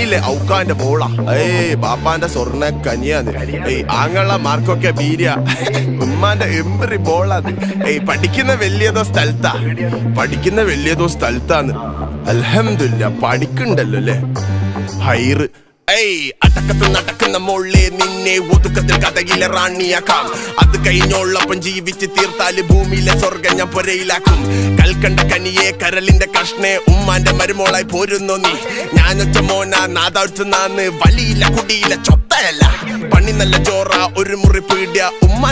അറിയില്ലേ ഔക്കാന്റെ മോളാ ബാപ്പാന്റെ സ്വർണ്ണ കനിയാന്ന് ആങ്ങള മാർക്കൊക്കെ ബീര്യ ഉമ്മാന്റെ എംബറി ബോളാന്ന് പഠിക്കുന്ന വലിയതോ സ്ഥലത്താന്ന് അൽഹംദുലില്ലാ പഠിക്കണ്ടല്ലോ അല്ലേ ഹൈറ് അടക്കത്ത് നടക്കുന്ന മോളെ നിന്നെ ഒതുക്കത്തിൽ കഥയിലെ റാണിയാക്കാം അത് കഴിഞ്ഞോളപ്പം ജീവിച്ച് തീർത്താല് ഭൂമിയിലെ സ്വർഗം ഞാൻ പൊരയിലാക്കും കൽക്കണ്ട കനിയെ കരളിന്റെ കഷ്ണേ ഉമ്മാന്റെ മരുമോളായി പോരുന്നു നീ ഞാനൊറ്റ മോന നാദാഴ്ത്തുന്നാന്ന് വലിയില്ല കുടിയില്ല ചൊത്തയല്ല പണി നല്ല ചോറ ഒരു മുറി പീടിയ ഉമ്മ